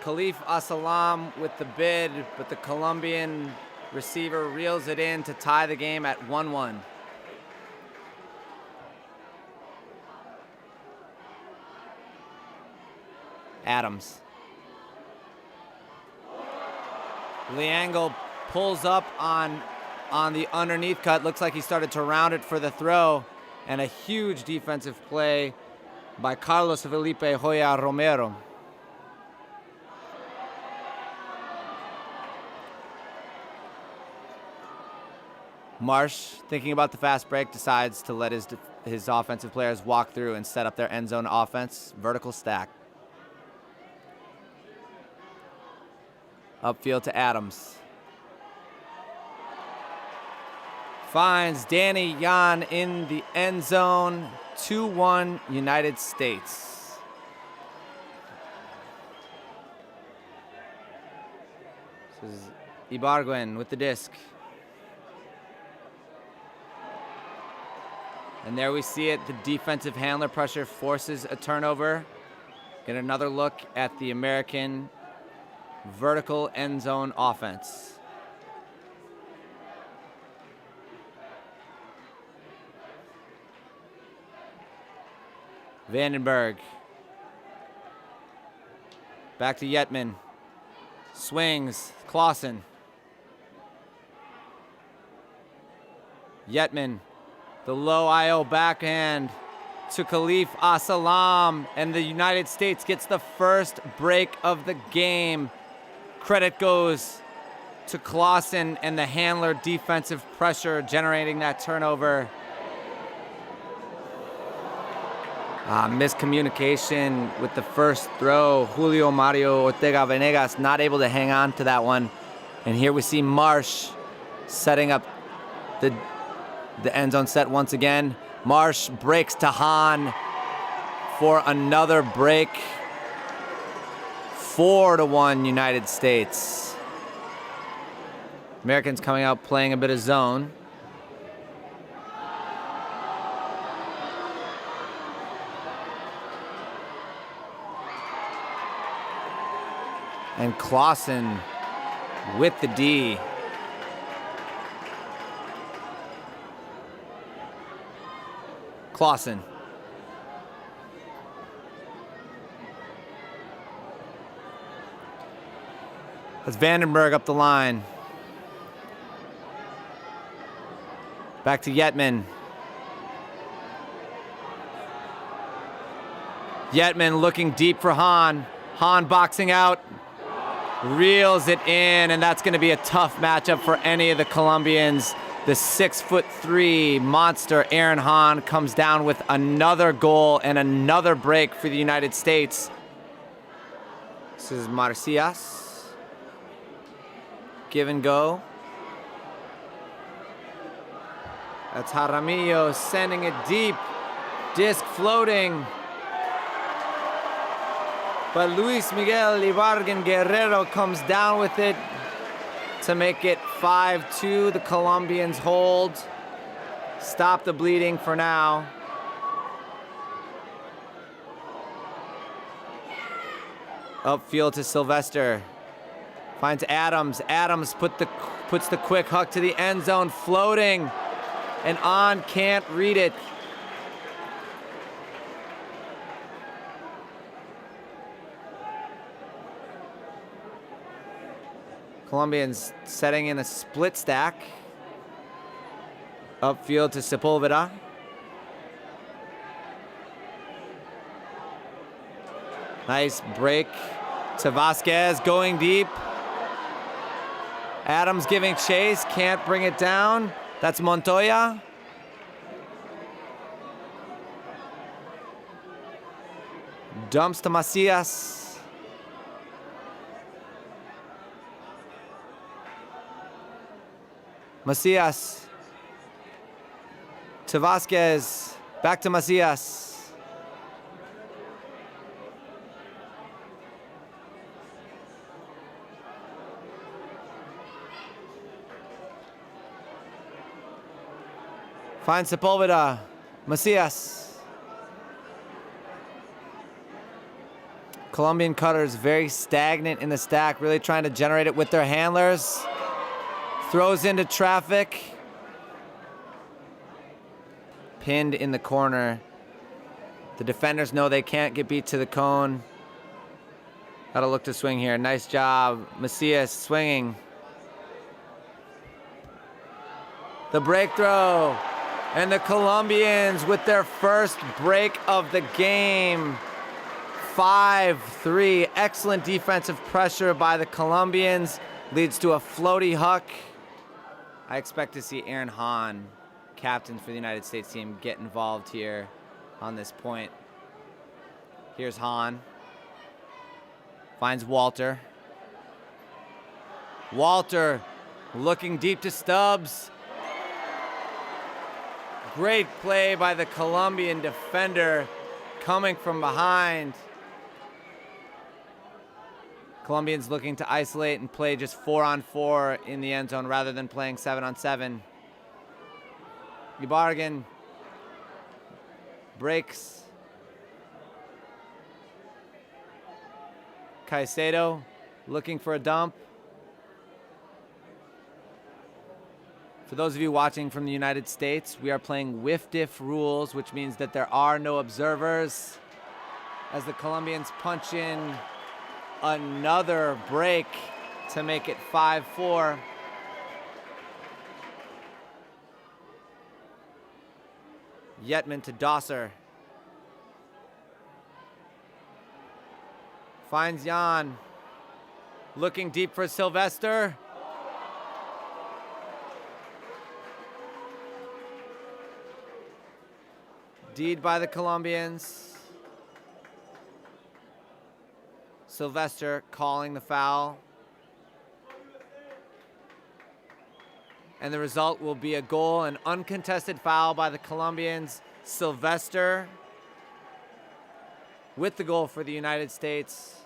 Khalif Asalam with the bid, but the Colombian receiver reels it in to tie the game at 1-1. Adams. Liango pulls up on the underneath cut. Looks like he started to round it for the throw. And a huge defensive play by Carlos Felipe Hoya Romero. Marsh, thinking about the fast break, decides to let his offensive players walk through and set up their end zone offense. Vertical stack. Upfield to Adams. Finds Danny Yan in the end zone. 2-1 United States. This is Ibargüen with the disc. And there we see it. The defensive handler pressure forces a turnover. Get another look at the American vertical end zone offense. Vandenberg. Back to Yetman. Swings. Clausen. Yetman. The low IO backhand to Khalif Asalam. And the United States gets the first break of the game. Credit goes to Clausen and the handler defensive pressure generating that turnover. Miscommunication with the first throw. Julio Mario Ortega Venegas not able to hang on to that one. And here we see Marsh setting up the end zone set once again. Marsh breaks to Hahn for another break. 4-1 United States. Americans coming out playing a bit of zone. And Clausen with the D. Clausen. That's Vandenberg up the line. Back to Yetman. Yetman looking deep for Hahn. Hahn boxing out. Reels it in, and that's going to be a tough matchup for any of the Colombians. The 6'3" monster Aaron Hahn comes down with another goal and another break for the United States. This is Marcias. Give and go. That's Jaramillo sending it deep. Disc floating. But Luis Miguel Ibargüen Guerrero comes down with it to make it 5-2. The Colombians hold. Stop the bleeding for now. Upfield to Sylvester. Finds Adams. Adams puts the quick hook to the end zone, floating. And On can't read it. Colombians setting in a split stack. Upfield to Sepulveda. Nice break to Vasquez, going deep. Adams giving chase, can't bring it down. That's Montoya. Dumps to Macias. Macias to Vasquez, back to Macias. Finds Sepulveda, Macias. Colombian cutters very stagnant in the stack, really trying to generate it with their handlers. Throws into traffic. Pinned in the corner. The defenders know they can't get beat to the cone. Gotta look to swing here. Nice job. Macias swinging. The break throw. And the Colombians with their first break of the game. 5-3. Excellent defensive pressure by the Colombians. Leads to a floaty huck. I expect to see Aaron Hahn, captain for the United States team, get involved here on this point. Here's Hahn. Finds Walter. Walter looking deep to Stubbs. Great play by the Colombian defender coming from behind. Colombians looking to isolate and play just 4-on-4 in the end zone rather than playing 7-on-7. Ibarguen breaks. Caicedo looking for a dump. For those of you watching from the United States, we are playing WFDF rules, which means that there are no observers. As the Colombians punch in another break to make it 5-4. Yetman to Dosser. Finds Jan. Looking deep for Sylvester. Deed by the Colombians. Sylvester calling the foul. And the result will be a goal, an uncontested foul by the Colombians. Sylvester with the goal for the United States.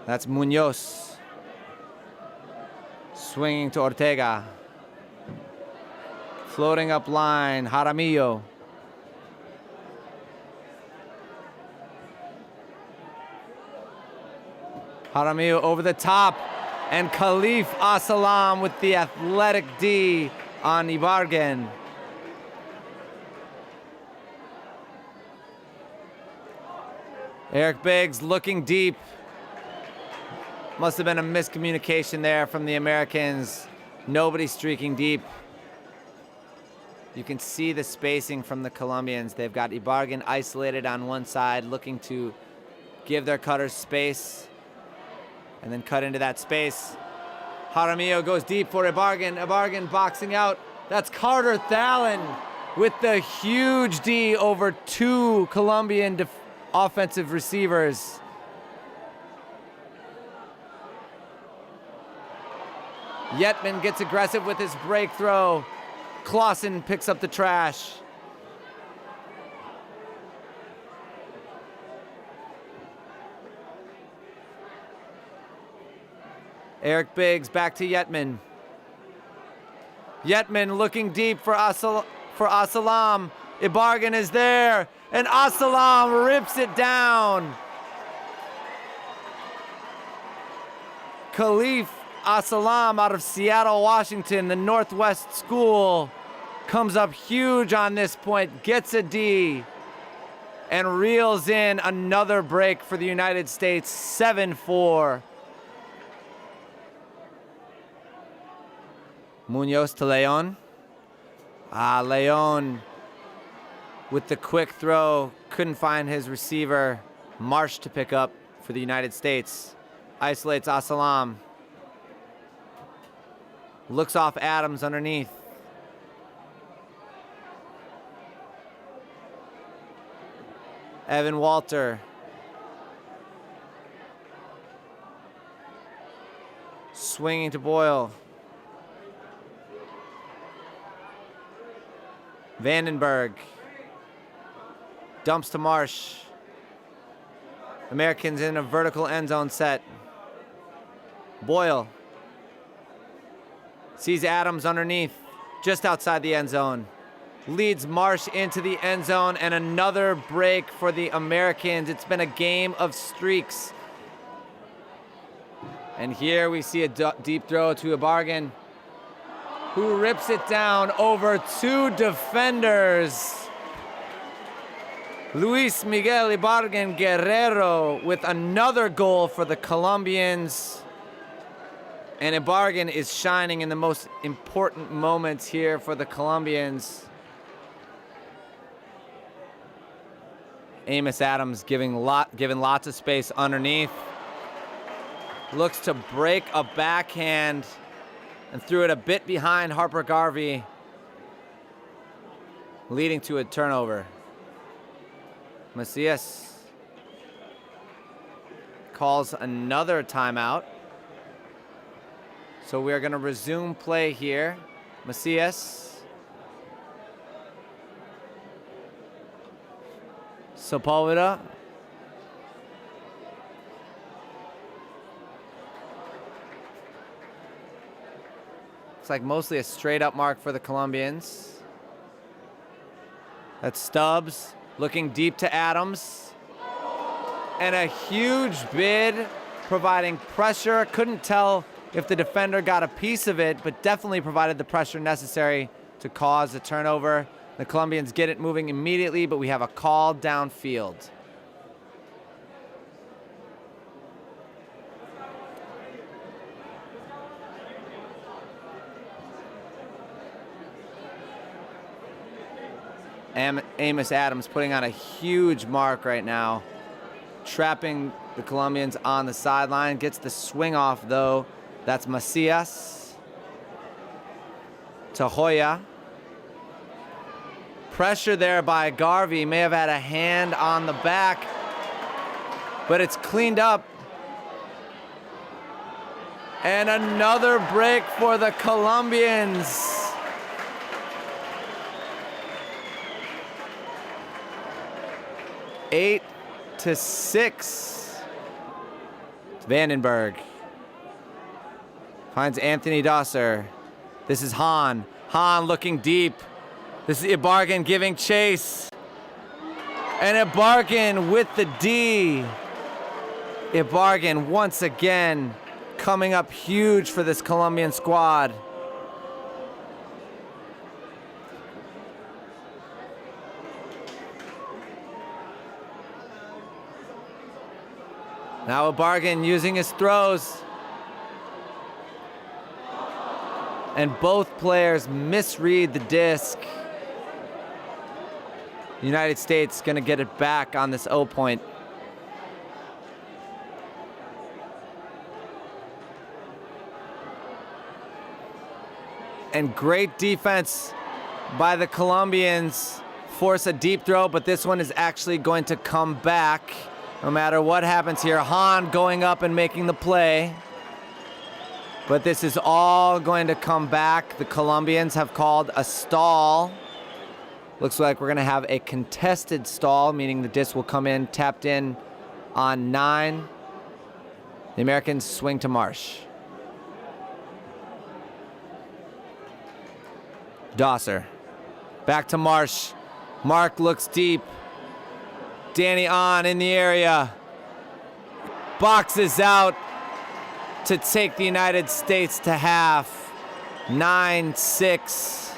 That's Munoz. Swinging to Ortega. Floating up line, Jaramillo. Jaramillo over the top. And Khalif Asalam with the athletic D on Ibarguen. Eric Biggs looking deep. Must have been a miscommunication there from the Americans. Nobody streaking deep. You can see the spacing from the Colombians. They've got Ibarguen isolated on one side, looking to give their cutters space and then cut into that space. Jaramillo goes deep for Ibarguen. Ibarguen boxing out. That's Carter Thalen with the huge D over two Colombian offensive receivers. Yetman gets aggressive with his break throw. Clausen picks up the trash. Eric Biggs back to Yetman. Yetman looking deep for Asalam. Ibarguen is there, and Asalam rips it down. Khalif Asalam out of Seattle, Washington, the Northwest School, comes up huge on this point, gets a D, and reels in another break for the United States, 7-4. Munoz to Leon. Leon with the quick throw, couldn't find his receiver. Marsh to pick up for the United States. Isolates Asalam. Looks off Adams underneath. Evan Walter. Swinging to Boyle. Vandenberg. Dumps to Marsh. Americans in a vertical end zone set. Boyle. Sees Adams underneath, just outside the end zone. leads Marsh into the end zone, and another break for the Americans. It's been a game of streaks. And here we see a deep throw to Ibarguen, who rips it down over two defenders. Luis Miguel Ibarguen Guerrero with another goal for the Colombians. And Ibarguen is shining in the most important moments here for the Colombians. Amos Adams given lots of space underneath. Looks to break a backhand and threw it a bit behind Harper Garvey, leading to a turnover. Macias calls another timeout. So we're going to resume play here. Macias. Sepulveda. It's like mostly a straight up mark for the Colombians. That's Stubbs looking deep to Adams. And a huge bid providing pressure. Couldn't tell if the defender got a piece of it, but definitely provided the pressure necessary to cause a turnover. The Colombians get it moving immediately, but we have a call downfield. Amos Adams putting on a huge mark right now, trapping the Colombians on the sideline. Gets the swing off, though. That's Macias. To Hoya. Pressure there by Garvey. May have had a hand on the back, but it's cleaned up. And another break for the Colombians. Eight to 6. Vandenberg finds Anthony Dosser. This is Hahn. Hahn looking deep. This is Ibarguen giving chase. And Ibarguen with the D. Ibarguen once again coming up huge for this Colombian squad. Now Ibarguen using his throws. And both players misread the disc. United States gonna get it back on this O point. And great defense by the Colombians. Force a deep throw, but this one is actually going to come back. No matter what happens here, Hahn going up and making the play. But this is all going to come back. The Colombians have called a stall. Looks like we're going to have a contested stall, meaning the disc will come in, tapped in on 9. The Americans swing to Marsh. Dosser. Back to Marsh. Mark looks deep. Danny on in the area. Boxes out to take the United States to half. 9-6.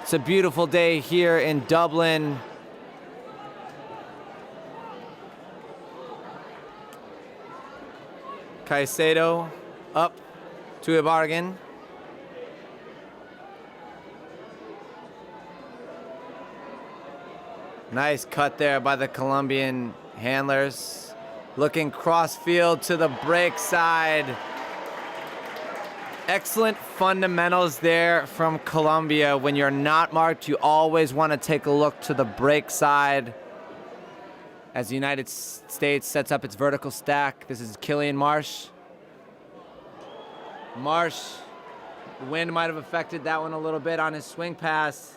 It's a beautiful day here in Dublin. Caicedo up to Ibarguen. Nice cut there by the Colombian handlers. Looking cross-field to the break side. Excellent fundamentals there from Colombia. When you're not marked, you always want to take a look to the break side. As the United States sets up its vertical stack, this is Killian Marsh. Marsh, the wind might have affected that one a little bit on his swing pass.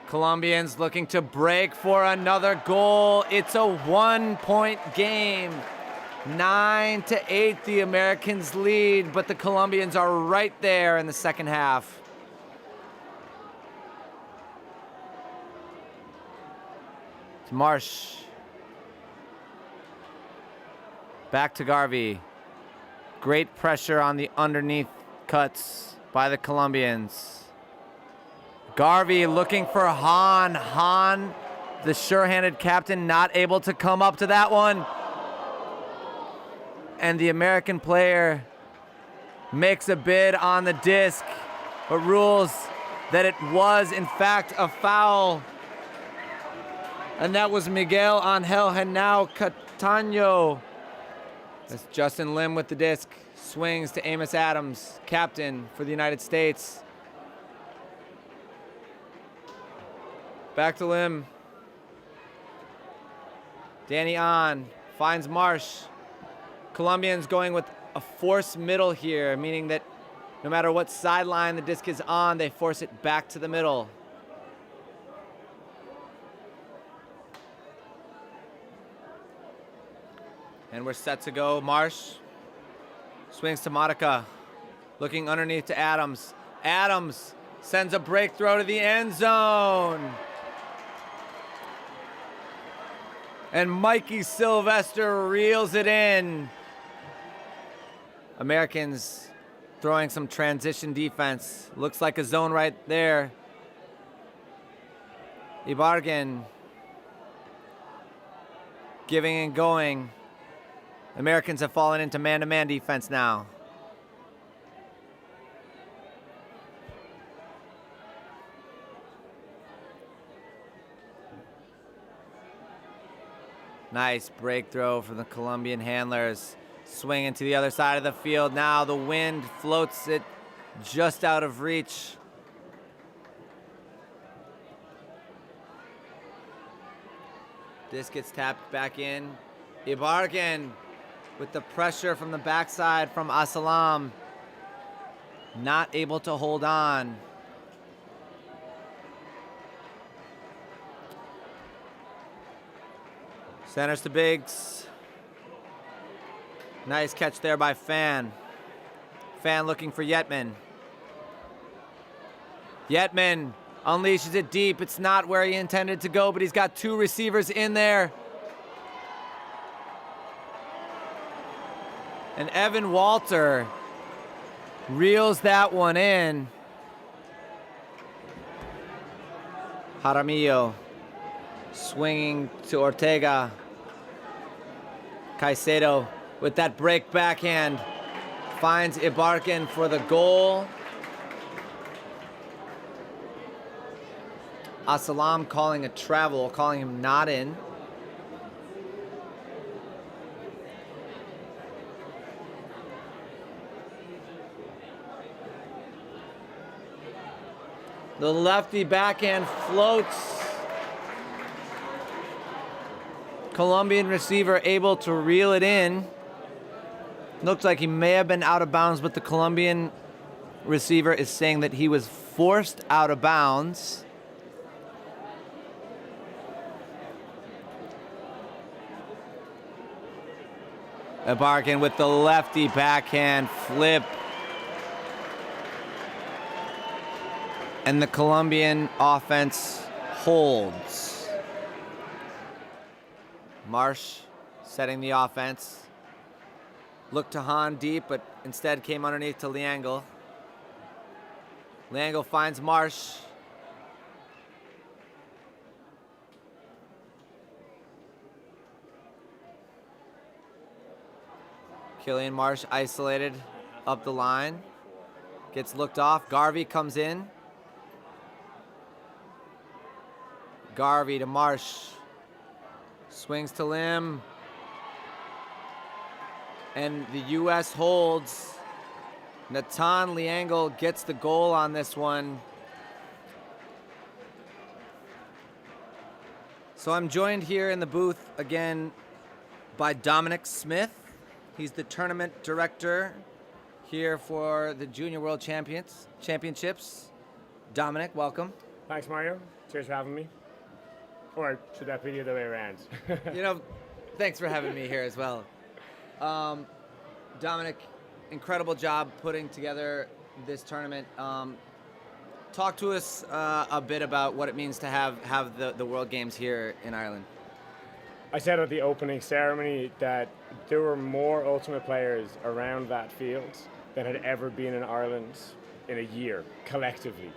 Colombians looking to break for another goal. It's a 1-point game. 9-8, the Americans lead, but the Colombians are right there in the second half. To Marsh. Back to Garvey. Great pressure on the underneath cuts by the Colombians. Garvey looking for Hahn. Hahn, the sure-handed captain, not able to come up to that one. And the American player makes a bid on the disc, but rules that it was, in fact, a foul. And that was Miguel Angel Henao Catano. That's Justin Lim with the disc. Swings to Amos Adams, captain for the United States. Back to Lim. Danny on, finds Marsh. Colombians going with a force middle here, meaning that no matter what sideline the disc is on, they force it back to the middle. And we're set to go. Marsh swings to Modica, looking underneath to Adams. Adams sends a break throw to the end zone. And Mikey Sylvester reels it in. Americans throwing some transition defense. Looks like a zone right there. Ibarguen giving and going. Americans have fallen into man-to-man defense now. Nice break throw from the Colombian handlers. Swinging to the other side of the field. Now the wind floats it just out of reach. This gets tapped back in. Ibarguen with the pressure from the backside from Asalam. Not able to hold on. Centers to Biggs. Nice catch there by Fan. Fan looking for Yetman. Yetman unleashes it deep. It's not where he intended to go, but he's got two receivers in there. And Evan Walter reels that one in. Jaramillo swinging to Ortega. Caicedo with that break backhand finds Ibarguen for the goal. Asalam calling a travel, calling him not in. The lefty backhand floats. Colombian receiver able to reel it in. Looks like he may have been out of bounds, but the Colombian receiver is saying that he was forced out of bounds. Ibarguen with the lefty backhand flip. And the Colombian offense holds. Marsh setting the offense. Looked to Hahn deep, but instead came underneath to Liangle. Liangle finds Marsh. Killian Marsh isolated up the line. Gets looked off. Garvey comes in. Garvey to Marsh. Swings to Lim. And the U.S. holds. Natan Liangle gets the goal on this one. So I'm joined here in the booth again by Dominic Smith. He's the tournament director here for the Junior World Championships. Dominic, welcome. Thanks, Mario. Cheers for having me. Or should that be the other way around? Thanks for having me here as well. Dominic, incredible job putting together this tournament. Talk to us a bit about what it means to have the World Games here in Ireland. I said at the opening ceremony that there were more Ultimate players around that field than had ever been in Ireland in a year, collectively.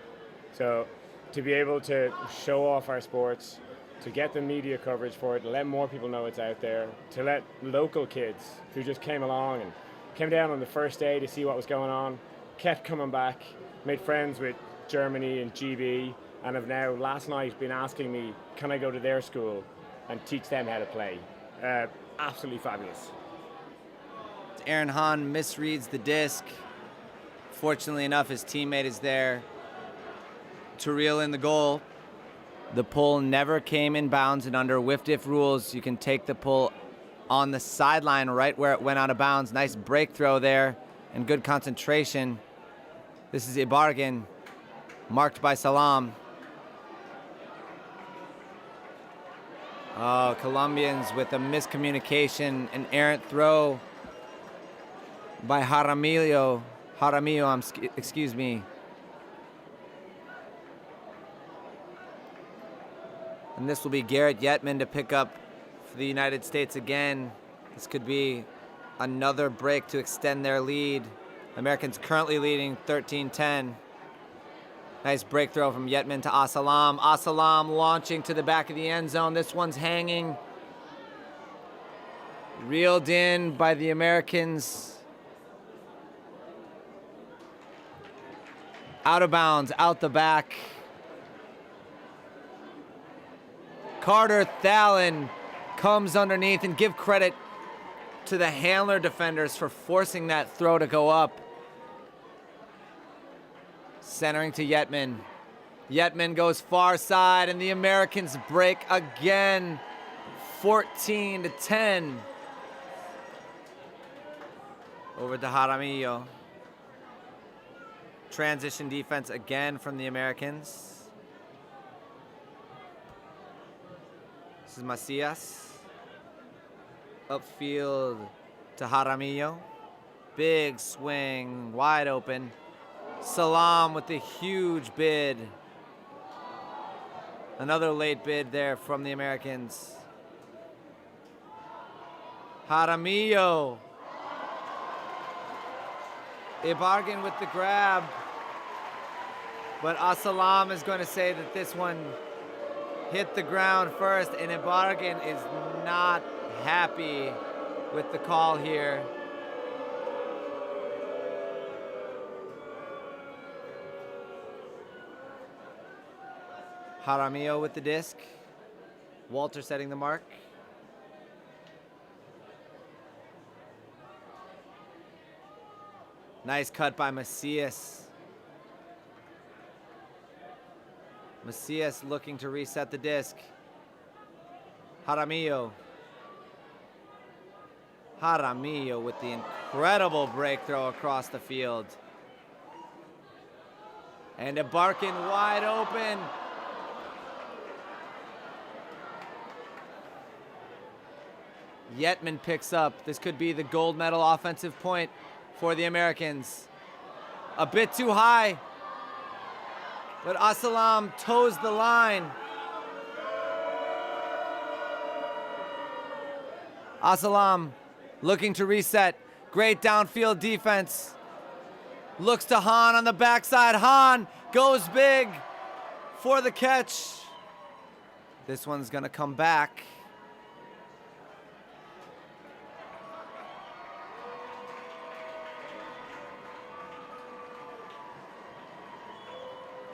So to be able to show off our sports, to get the media coverage for it, to let more people know it's out there, to let local kids who just came along and came down on the first day to see what was going on, kept coming back, made friends with Germany and GB, and have now, last night, been asking me, can I go to their school and teach them how to play? Absolutely fabulous. Aaron Hahn misreads the disc. Fortunately enough, his teammate is there to reel in the goal. The pull never came in bounds, and under WFDF rules, you can take the pull on the sideline right where it went out of bounds. Nice break throw there and good concentration. This is Ibargin, marked by Salam. Oh, Colombians with a miscommunication, an errant throw by Jaramillo, excuse me. And this will be Garrett Yetman to pick up for the United States again. This could be another break to extend their lead. Americans currently leading 13-10. Nice break throw from Yetman to Asalam. Asalam launching to the back of the end zone. This one's hanging. Reeled in by the Americans. Out of bounds, out the back. Carter Thalen comes underneath, and give credit to the Handler defenders for forcing that throw to go up. Centering to Yetman. Yetman goes far side, and the Americans break again. 14-10. Over to Jaramillo. Transition defense again from the Americans. This is Macias. Upfield to Jaramillo. Big swing, wide open. Salam with the huge bid. Another late bid there from the Americans. Jaramillo. Ibargin with the grab. But Asalam is going to say that this one hit the ground first, and Ibargin is not happy with the call here. Jaramillo with the disc. Walter setting the mark. Nice cut by Macias. Macias looking to reset the disc. Jaramillo. Jaramillo with the incredible break throw across the field. And Ibargin wide open. Yetman picks up. This could be the gold medal offensive point for the Americans. A bit too high, but Asalam toes the line. Asalam looking to reset. Great downfield defense. Looks to Hahn on the backside. Hahn goes big for the catch. This one's gonna come back.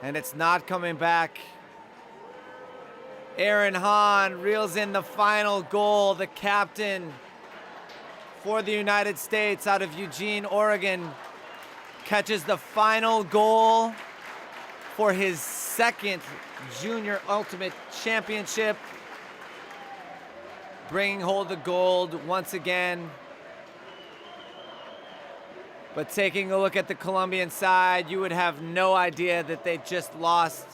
And it's not coming back. Aaron Hahn reels in the final goal. The captain for the United States out of Eugene, Oregon, catches the final goal for his second Junior Ultimate Championship, bringing home the gold once again. But taking a look at the Colombian side, you would have no idea that they just lost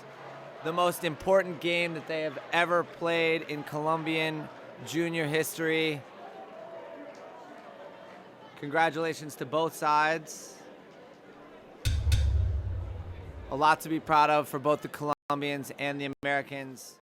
the most important game that they have ever played in Colombian junior history. Congratulations to both sides. A lot to be proud of for both the Colombians and the Americans.